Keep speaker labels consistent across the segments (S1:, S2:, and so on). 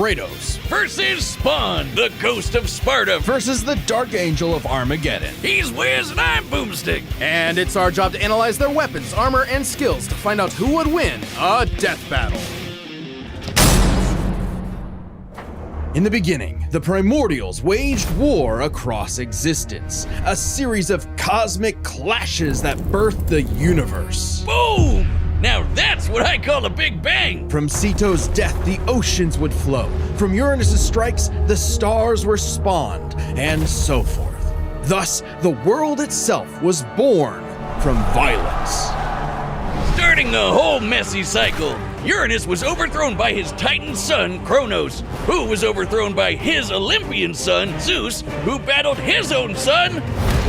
S1: Kratos
S2: versus Spawn, the ghost of Sparta.
S1: versus the Dark Angel of Armageddon.
S2: He's Wiz and I'm Boomstick.
S3: And it's our job to analyze their weapons, armor, and skills to find out who would win a death battle.
S1: In the beginning, the Primordials waged war across existence, a series of cosmic clashes that birthed the universe.
S2: Boom! Now that's what I call a big bang.
S1: From Ceto's death, the oceans would flow. From Uranus's strikes, the stars were spawned, and so forth. Thus, the world itself was born from violence.
S2: Starting the whole messy cycle, Uranus was overthrown by his Titan son, Kronos, who was overthrown by his Olympian son, Zeus, who battled his own son,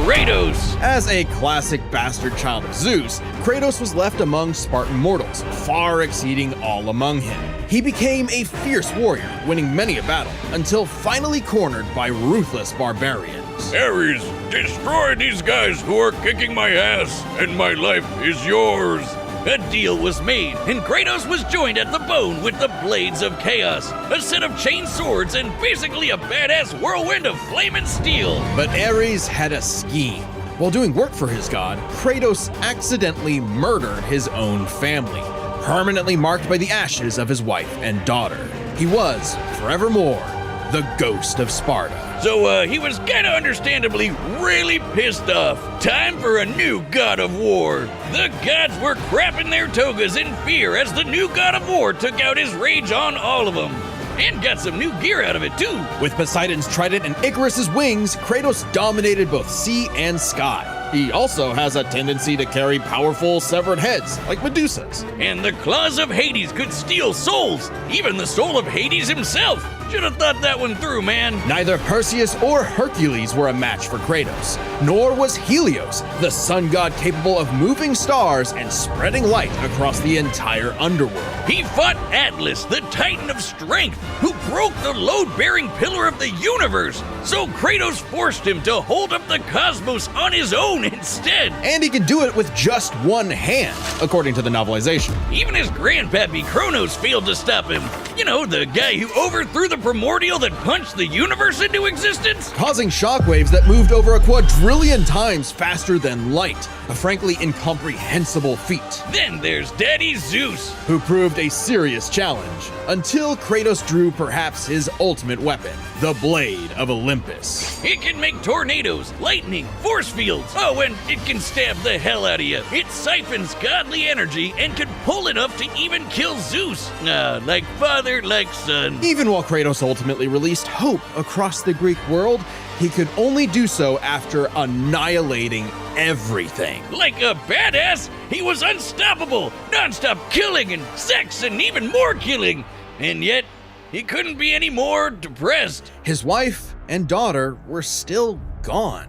S2: Kratos.
S1: As a classic bastard child of Zeus, Kratos was left among Spartan mortals, far exceeding all among him. He became a fierce warrior, winning many a battle, until finally cornered by ruthless barbarians.
S2: Ares, destroy these guys who are kicking my ass, and my life is yours. A deal was made, and Kratos was joined at the bone with the Blades of Chaos, a set of chain swords and basically a badass whirlwind of flame and steel.
S1: But Ares had a scheme. While doing work for his god, Kratos accidentally murdered his own family, permanently marked by the ashes of his wife and daughter. He was, forevermore, the ghost of Sparta.
S2: So he was kinda understandably really pissed off. Time for a new god of war. The gods were crapping their togas in fear as the new god of war took out his rage on all of them. And got some new gear out of it too.
S1: With Poseidon's trident and Icarus's wings, Kratos dominated both sea and sky. He also has a tendency to carry powerful severed heads, like Medusa's.
S2: And the claws of Hades could steal souls, even the soul of Hades himself. Should have thought that one through, man.
S1: Neither Perseus or Hercules were a match for Kratos, nor was Helios, the sun god capable of moving stars and spreading light across the entire underworld.
S2: He fought Atlas, the Titan of Strength, who broke the load-bearing pillar of the universe. So Kratos forced him to hold up the cosmos on his own instead.
S1: And he can do it with just one hand, according to the novelization.
S2: Even his grandpappy Kronos failed to stop him. You know, the guy who overthrew the primordial that punched the universe into existence?
S1: Causing shockwaves that moved over a quadrillion times faster than light, a frankly incomprehensible feat.
S2: Then there's Daddy Zeus,
S1: who proved a serious challenge, until Kratos drew perhaps his ultimate weapon, the Blade of Olympus.
S2: It can make tornadoes, lightning, force fields. Oh, and it can stab the hell out of you. It siphons godly energy and can pull enough to even kill Zeus. Like father, like son.
S1: Even while Kratos ultimately released hope across the Greek world, he could only do so after annihilating everything.
S2: Like a badass, he was unstoppable, non-stop killing and sex and even more killing. And yet, he couldn't be any more depressed.
S1: His wife and daughter were still gone.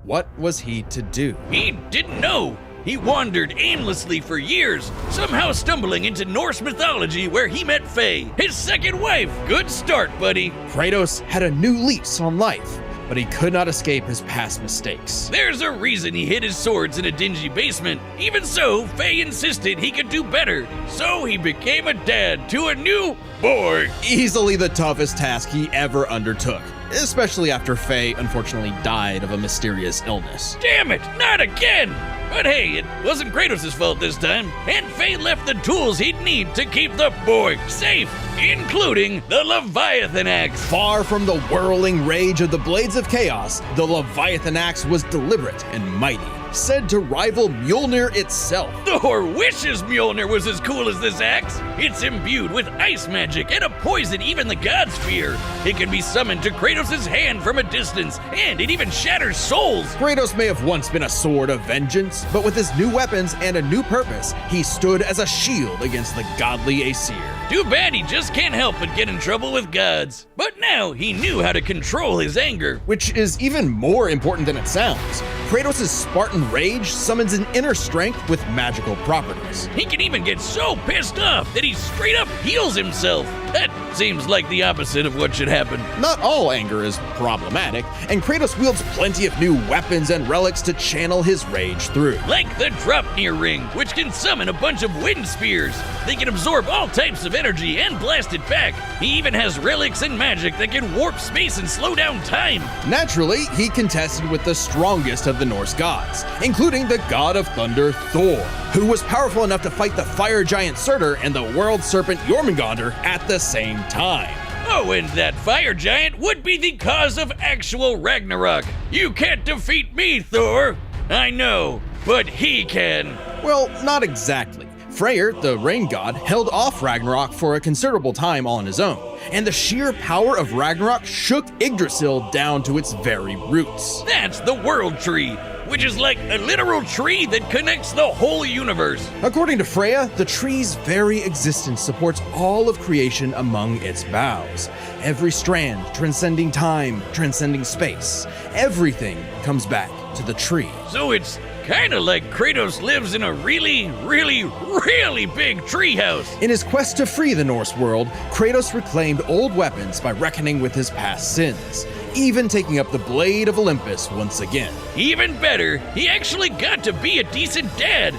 S1: What was he to do?
S2: He didn't know. He wandered aimlessly for years, somehow stumbling into Norse mythology where he met Faye, his second wife. Good start, buddy.
S1: Kratos had a new lease on life, but he could not escape his past mistakes.
S2: There's a reason he hid his swords in a dingy basement. Even so, Faye insisted he could do better, so he became a dad to a new boy.
S1: Easily the toughest task he ever undertook, especially after Faye unfortunately died of a mysterious illness.
S2: Damn it, not again! But hey, it wasn't Kratos' fault this time, and Faye left the tools he'd need to keep the boy safe, including the Leviathan Axe.
S1: Far from the whirling rage of the Blades of Chaos, the Leviathan Axe was deliberate and mighty, said to rival Mjolnir itself.
S2: Thor wishes Mjolnir was as cool as this axe. It's imbued with ice magic and a poison even the gods fear. It can be summoned to Kratos' hand from a distance, and it even shatters souls.
S1: Kratos may have once been a sword of vengeance, but with his new weapons and a new purpose, he stood as a shield against the godly Aesir.
S2: Too bad he just can't help but get in trouble with gods. But now he knew how to control his anger.
S1: Which is even more important than it sounds. Kratos' Spartan rage summons an inner strength with magical properties.
S2: He can even get so pissed off that he straight up heals himself. That Seems like the opposite of what should happen.
S1: Not all anger is problematic, and Kratos wields plenty of new weapons and relics to channel his rage through.
S2: Like the Drop-Near Ring, which can summon a bunch of wind spears. They can absorb all types of energy and blast it back. He even has relics and magic that can warp space and slow down time.
S1: Naturally, he contested with the strongest of the Norse gods, including the god of thunder Thor, who was powerful enough to fight the fire giant Surtur and the world serpent Jormungandr at the same time.
S2: Oh, and that fire giant would be the cause of actual Ragnarok. You can't defeat me, Thor. I know, but he can.
S1: Well, not exactly. Freyr, the rain god, held off Ragnarok for a considerable time on his own, and the sheer power of Ragnarok shook Yggdrasil down to its very roots.
S2: That's the World Tree, which is like a literal tree that connects the whole universe.
S1: According to Freya, the tree's very existence supports all of creation among its boughs. Every strand transcending time, transcending space. Everything comes back to the tree.
S2: So it's kinda like Kratos lives in a really big treehouse.
S1: In his quest to free the Norse world, Kratos reclaimed old weapons by reckoning with his past sins, even taking up the Blade of Olympus once again.
S2: Even better, he actually got to be a decent dad.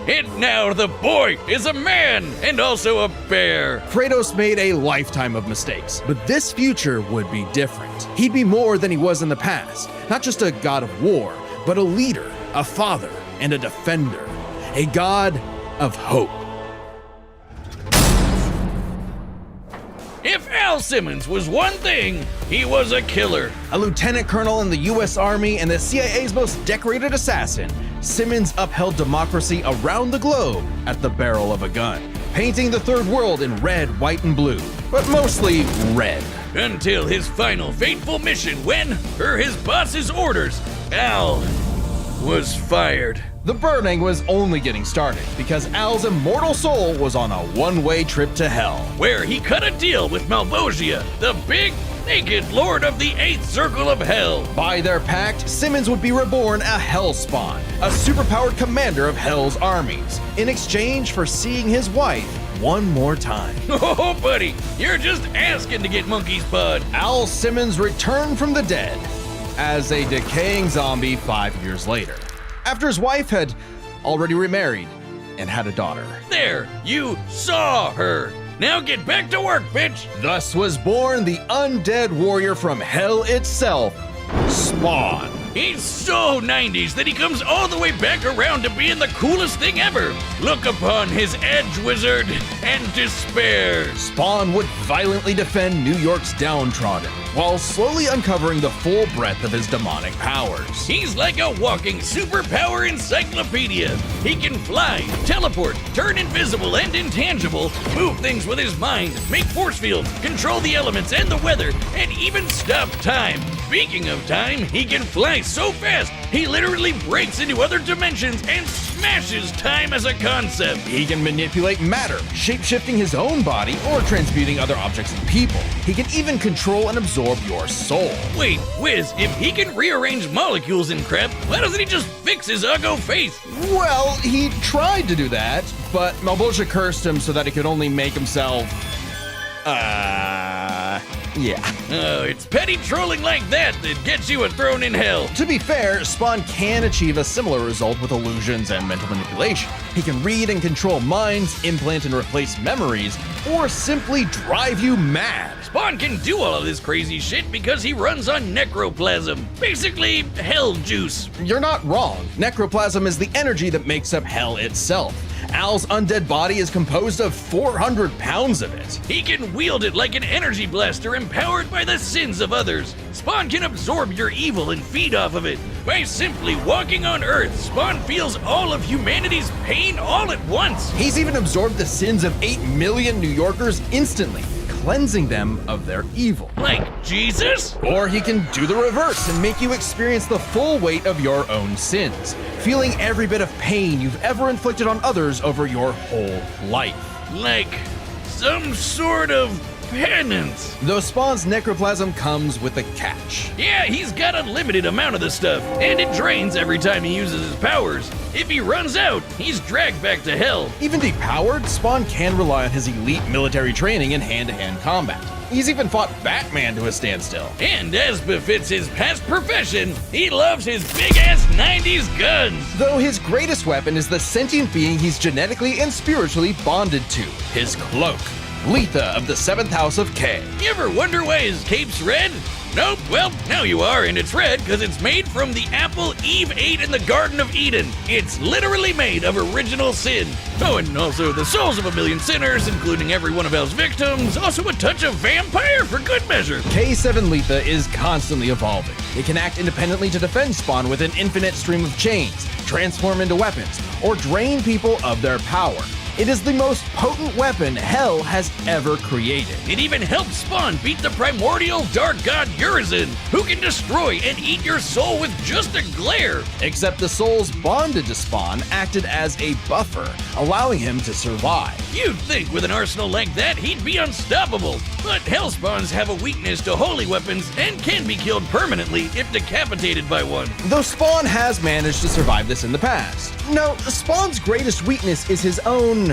S2: And now the boy is a man and also a bear.
S1: Kratos made a lifetime of mistakes, but this future would be different. He'd be more than he was in the past, not just a god of war, but a leader, a father, and a defender, a god of hope.
S2: If Al Simmons was one thing, he was a killer.
S1: A lieutenant colonel in the US Army and the CIA's most decorated assassin, Simmons upheld democracy around the globe at the barrel of a gun, painting the third world in red, white, and blue, but mostly red.
S2: Until his final fateful mission when, per his boss's orders, Al was fired.
S1: The burning was only getting started because Al's immortal soul was on a one-way trip to hell.
S2: Where he cut a deal with Malvosia, the big, naked lord of the Eighth Circle of Hell.
S1: By their pact, Simmons would be reborn a Hellspawn, a superpowered commander of Hell's armies, in exchange for seeing his wife one more time.
S2: Oh, buddy, you're just asking to get monkey's pawed.
S1: Al Simmons returned from the dead as a decaying zombie 5 years later, after his wife had already remarried and had a daughter.
S2: There, you saw her. Now get back to work, bitch.
S1: Thus was born the undead warrior from hell itself, Spawn.
S2: He's so 90s that he comes all the way back around to being the coolest thing ever. Look upon his edge, wizard, and despair.
S1: Spawn would violently defend New York's downtrodden, while slowly uncovering the full breadth of his demonic powers.
S2: He's like a walking superpower encyclopedia. He can fly, teleport, turn invisible and intangible, move things with his mind, make force fields, control the elements and the weather, and even stop time. Speaking of time, he can fly so fast, he literally breaks into other dimensions and smashes time as a concept.
S1: He can manipulate matter, shape-shifting his own body or transmuting other objects and people. He can even control and absorb your soul.
S2: Wait, Wiz, if he can rearrange molecules and crap, why doesn't he just fix his uggo face?
S1: Well, he tried to do that, but Malvosia cursed him so that he could only make himself... yeah.
S2: Oh, it's petty trolling like that gets you thrown in hell.
S1: To be fair, Spawn can achieve a similar result with illusions and mental manipulation. He can read and control minds, implant and replace memories, or simply drive you mad.
S2: Spawn can do all of this crazy shit because he runs on necroplasm. Basically, hell juice.
S1: You're not wrong. Necroplasm is the energy that makes up hell itself. Al's undead body is composed of 400 pounds of it.
S2: He can wield it like an energy blaster empowered by the sins of others. Spawn can absorb your evil and feed off of it. By simply walking on Earth, Spawn feels all of humanity's pain all at once.
S1: He's even absorbed the sins of 8 million New Yorkers instantly, cleansing them of their evil.
S2: Like Jesus?
S1: Or he can do the reverse and make you experience the full weight of your own sins, feeling every bit of pain you've ever inflicted on others over your whole life.
S2: Like some sort of penance.
S1: Though Spawn's necroplasm comes with a catch.
S2: Yeah, he's got unlimited amount of the stuff, and it drains every time he uses his powers. If he runs out, he's dragged back to hell.
S1: Even depowered, Spawn can rely on his elite military training in hand-to-hand combat. He's even fought Batman to a standstill.
S2: And as befits his past profession, he loves his big-ass 90s guns.
S1: Though his greatest weapon is the sentient being he's genetically and spiritually bonded to, his cloak. Letha of the 7th House of K.
S2: You ever wonder why his cape's red? Nope, well, now you are, and it's red because it's made from the apple Eve ate in the Garden of Eden. It's literally made of original sin. Oh, and also the souls of a million sinners, including every one of Hell's victims, also a touch of vampire for good measure.
S1: K7 Letha is constantly evolving. It can act independently to defend Spawn with an infinite stream of chains, transform into weapons, or drain people of their power. It is the most potent weapon Hell has ever created.
S2: It even helped Spawn beat the primordial dark god Urizen, who can destroy and eat your soul with just a glare.
S1: Except the souls bonded to Spawn acted as a buffer, allowing him to survive.
S2: You'd think with an arsenal like that, he'd be unstoppable. But Hell spawns have a weakness to holy weapons and can be killed permanently if decapitated by one.
S1: Though Spawn has managed to survive this in the past. No, Spawn's greatest weakness is his own,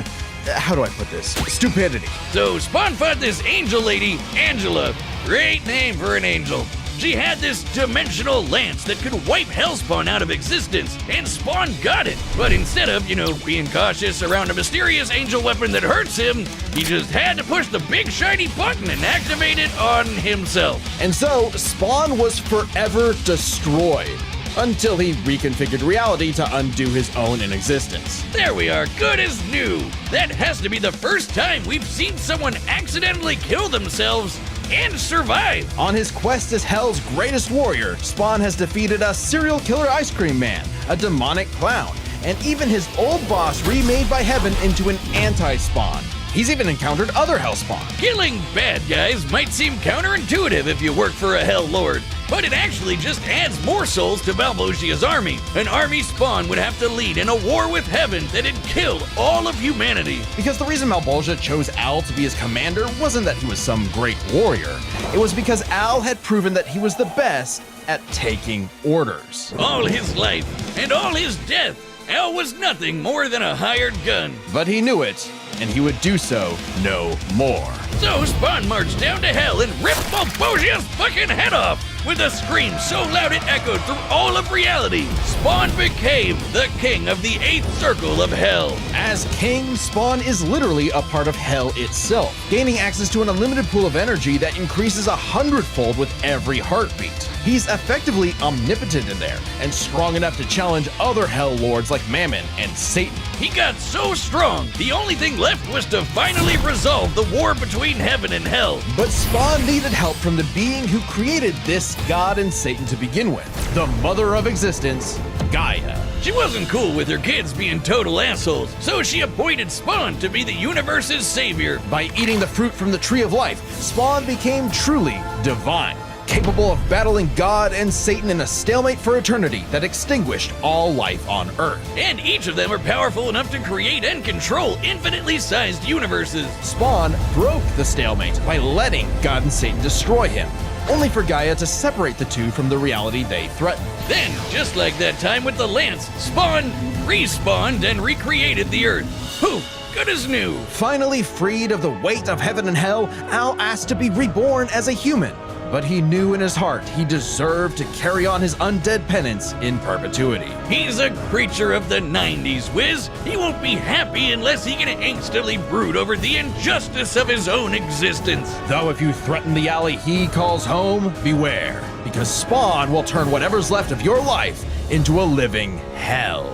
S1: how do I put this, stupidity.
S2: So Spawn fought this angel lady, Angela. Great name for an angel. She had this dimensional lance that could wipe Hellspawn out of existence, and Spawn got it. But instead of, being cautious around a mysterious angel weapon that hurts him, he just had to push the big shiny button and activate it on himself.
S1: And so, Spawn was forever destroyed, until he reconfigured reality to undo his own inexistence.
S2: There we are, good as new. That has to be the first time we've seen someone accidentally kill themselves and survive.
S1: On his quest as Hell's greatest warrior, Spawn has defeated a serial killer ice cream man, a demonic clown, and even his old boss remade by Heaven into an anti-Spawn. He's even encountered other Hellspawn.
S2: Killing bad guys might seem counterintuitive if you work for a Hell Lord, but it actually just adds more souls to Balbosia's army. An army Spawn would have to lead in a war with Heaven that'd kill all of humanity.
S1: Because the reason Malbolgia chose Al to be his commander wasn't that he was some great warrior. It was because Al had proven that he was the best at taking orders.
S2: All his life and all his death, Al was nothing more than a hired gun.
S1: But he knew it, and he would do so no more.
S2: So Spawn marched down to Hell and ripped Balbosia's fucking head off. With a scream so loud it echoed through all of reality, Spawn became the king of the 8th circle of Hell.
S1: As king, Spawn is literally a part of Hell itself, gaining access to an unlimited pool of energy that increases 100-fold with every heartbeat. He's effectively omnipotent in there, and strong enough to challenge other Hell Lords like Mammon and Satan.
S2: He got so strong, the only thing left was to finally resolve the war between Heaven and Hell.
S1: But Spawn needed help from the being who created this god and Satan to begin with, the mother of existence, Gaia.
S2: She wasn't cool with her kids being total assholes, so she appointed Spawn to be the universe's savior.
S1: By eating the fruit from the tree of life, Spawn became truly divine, capable of battling God and Satan in a stalemate for eternity that extinguished all life on Earth.
S2: And each of them are powerful enough to create and control infinitely sized universes.
S1: Spawn broke the stalemate by letting God and Satan destroy him, only for Gaia to separate the two from the reality they threatened.
S2: Then, just like that time with the Lance, Spawn respawned and recreated the Earth. Poof! Good as new.
S1: Finally freed of the weight of Heaven and Hell, Al asked to be reborn as a human. But he knew in his heart he deserved to carry on his undead penance in perpetuity.
S2: He's a creature of the 90s, Wiz. He won't be happy unless he can angstingly brood over the injustice of his own existence.
S1: Though if you threaten the alley he calls home, beware, because Spawn will turn whatever's left of your life into a living hell.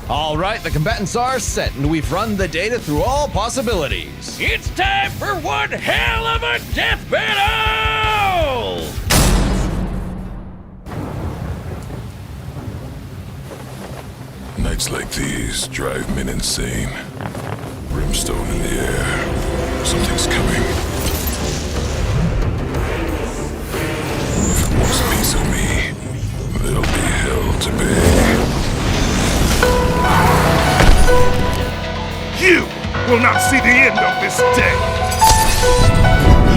S1: All right, the combatants are set, and we've run the data through all possibilities.
S2: It's time for one hell of a death battle!
S4: Nights like these drive men insane. Brimstone in the air. Something's coming. If it wants a piece of me, there'll be hell to pay.
S2: You
S5: will not see the end of this day.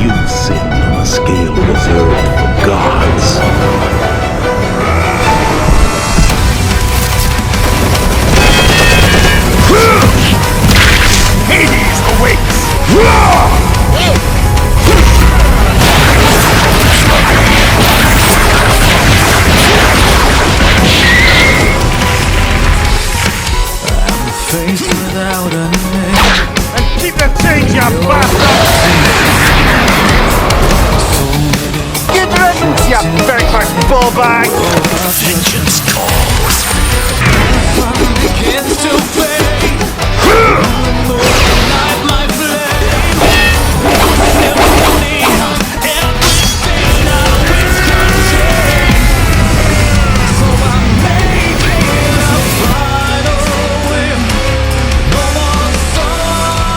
S6: You sinned on a scale reserved for gods.
S5: Hades awaits!
S6: Face without a name.
S5: And keep the change, you bastard! Get ready, you very first bull bag!
S4: Vengeance calls.
S6: Begins to fade. Light my flame. Everything now is contained. So I'm making a final whim. No more sorrow.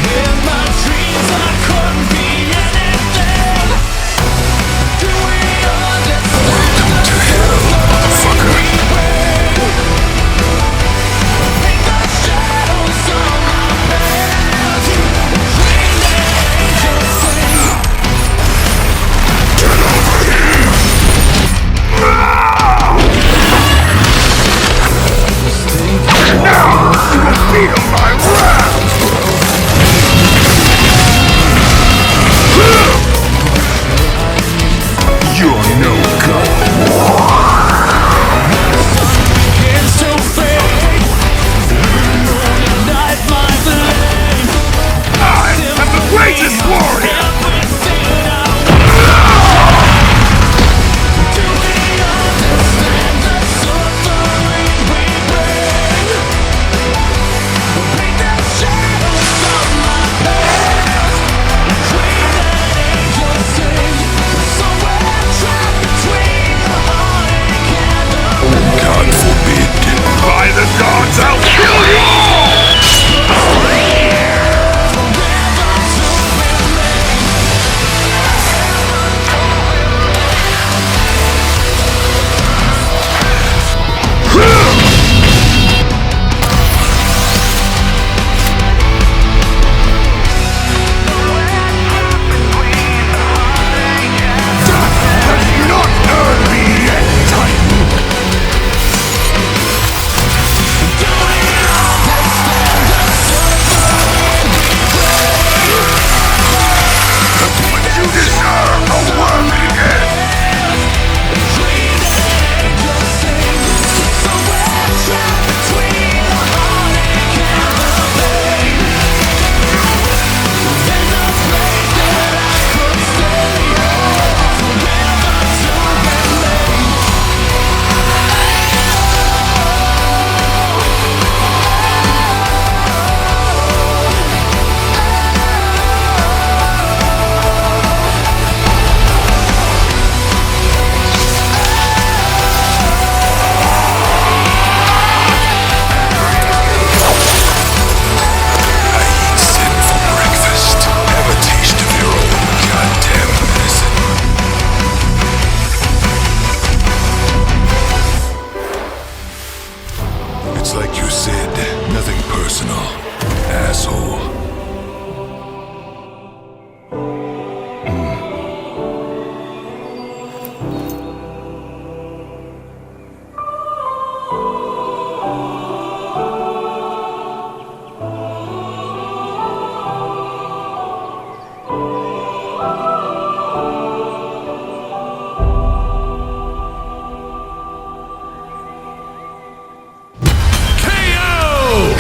S6: In my dreams I couldn't be anything. Do we understand?
S4: Welcome to hell, motherfucker.
S5: Feel my wrath!
S4: You're no god.
S5: I am the greatest warrior!
S4: God forbid.
S5: By the gods, I'll kill you all! Does not earn me yet, Titan! You deserve a worthy end!
S4: I eat sin for breakfast. Have a taste of your own goddamn medicine. It's like you said, nothing personal, asshole.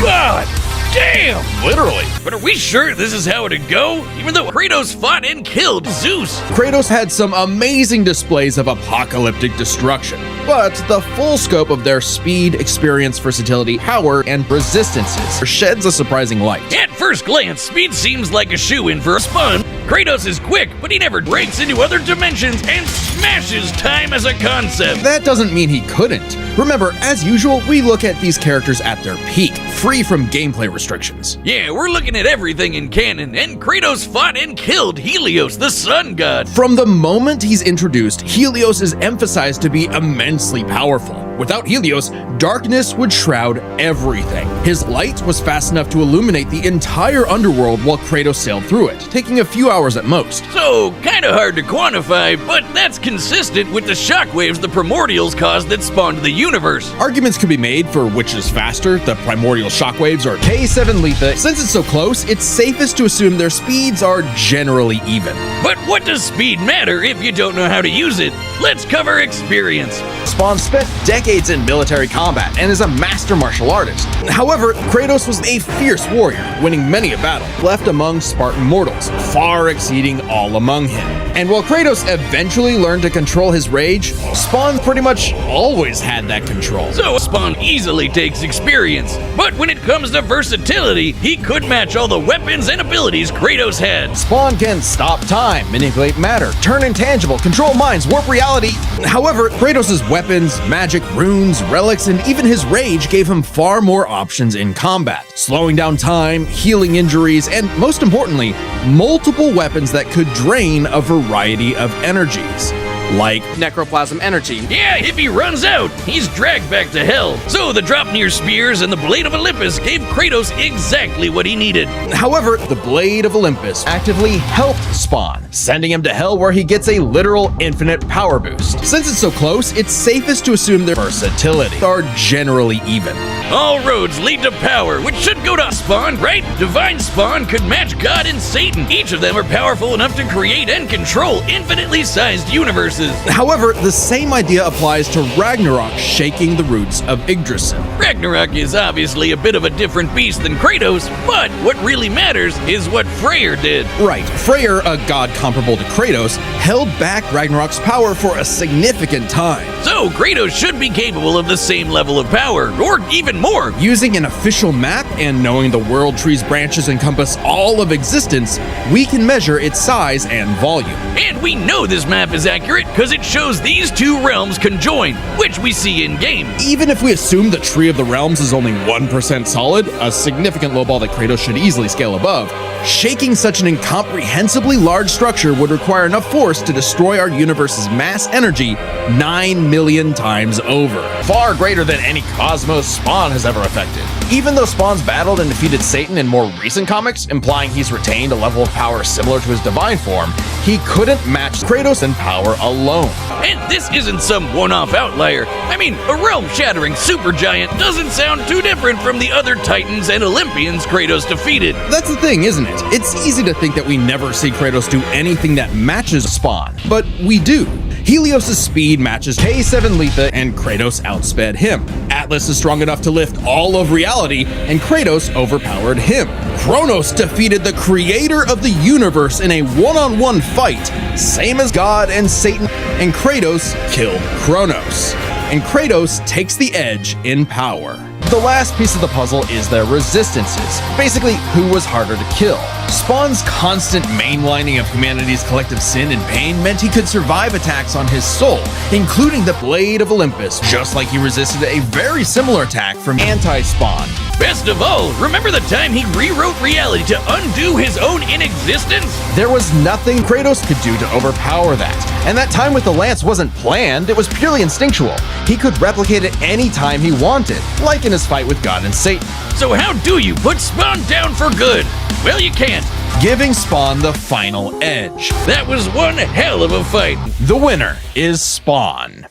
S2: God damn!
S1: Literally.
S2: But are we sure this is how it'd go? Even though Kratos fought and killed Zeus.
S1: Kratos had some amazing displays of apocalyptic destruction, but the full scope of their speed, experience, versatility, power, and resistances sheds a surprising light.
S2: At first glance, speed seems like a shoe-in for a spun. Kratos is quick, but he never breaks into other dimensions and smashes time as a concept.
S1: That doesn't mean he couldn't. Remember, as usual, we look at these characters at their peak, free from gameplay restrictions.
S2: Yeah, we're looking at everything in canon, and Kratos fought and killed Helios, the sun god.
S1: From the moment he's introduced, Helios is emphasized to be immensely powerful. Without Helios, darkness would shroud everything. His light was fast enough to illuminate the entire underworld while Kratos sailed through it, taking a few hours at most.
S2: So, kinda hard to quantify, but that's consistent with the shockwaves the primordials caused that spawned the universe.
S1: Arguments could be made for which is faster, the primordial shockwaves or K7 Letha. Since it's so close, it's safest to assume their speeds are generally even.
S2: But what does speed matter if you don't know how to use it? Let's cover experience.
S1: Spawn spent decades in military combat and is a master martial artist. However, Kratos was a fierce warrior, winning many a battle, left among Spartan mortals, far exceeding all among him. And while Kratos eventually learned to control his rage, Spawn pretty much always had that control.
S2: So Spawn easily takes experience, but when it comes to versatility, he could match all the weapons and abilities Kratos had.
S1: Spawn can stop time, manipulate matter, turn intangible, control minds, warp reality. However, Kratos' weapons, magic, runes, relics, and even his rage gave him far more options in combat, slowing down time, healing injuries, and most importantly, multiple weapons that could drain a variety of energies. Like
S3: Necroplasm energy.
S2: Yeah, if he runs out, he's dragged back to hell. So the Dropnir spears and the Blade of Olympus gave Kratos exactly what he needed.
S1: However, the Blade of Olympus actively helped Spawn, sending him to hell where he gets a literal infinite power boost. Since it's so close, it's safest to assume their versatility are generally even.
S2: All roads lead to power, which should go to Spawn, right? Divine Spawn could match God and Satan. Each of them are powerful enough to create and control infinitely sized universes.
S1: However, the same idea applies to Ragnarok shaking the roots of Yggdrasil.
S2: Ragnarok is obviously a bit of a different beast than Kratos, but what really matters is what Freyr did.
S1: Right, Freyr, a god comparable to Kratos, held back Ragnarok's power for a significant time.
S2: So Kratos should be capable of the same level of power, or even more.
S1: Using an official map and knowing the world tree's branches encompass all of existence, we can measure its size and volume.
S2: And we know this map is accurate because it shows these two realms conjoined, which we see in-game.
S1: Even if we assume the Tree of the Realms is only 1% solid, a significant lowball that Kratos should easily scale above, shaking such an incomprehensibly large structure would require enough force to destroy our universe's mass energy 9 million times over. Far greater than any cosmos Spawn has ever affected. Even though Spawn's battled and defeated Satan in more recent comics, implying he's retained a level of power similar to his divine form, he couldn't match Kratos in power alone.
S2: And this isn't some one-off outlier. I mean, a realm-shattering supergiant doesn't sound too different from the other Titans and Olympians Kratos defeated.
S1: That's the thing, isn't it? It's easy to think that we never see Kratos do anything that matches Spawn, but we do. Helios' speed matches K7 Letha, and Kratos outsped him. Atlas is strong enough to lift all of reality, and Kratos overpowered him. Kronos defeated the creator of the universe in a one-on-one fight, same as God and Satan, and Kratos killed Kronos. And Kratos takes the edge in power. The last piece of the puzzle is their resistances, basically who was harder to kill. Spawn's constant mainlining of humanity's collective sin and pain meant he could survive attacks on his soul, including the Blade of Olympus, just like he resisted a very similar attack from anti-Spawn.
S2: Best of all, remember the time he rewrote reality to undo his own inexistence?
S1: There was nothing Kratos could do to overpower that, and that time with the lance wasn't planned, it was purely instinctual. He could replicate it any time he wanted, like in his fight with God and Satan.
S2: So how do you put Spawn down for good? Well, you can't.
S1: Giving Spawn the final edge.
S2: That was one hell of a fight.
S1: The winner is Spawn.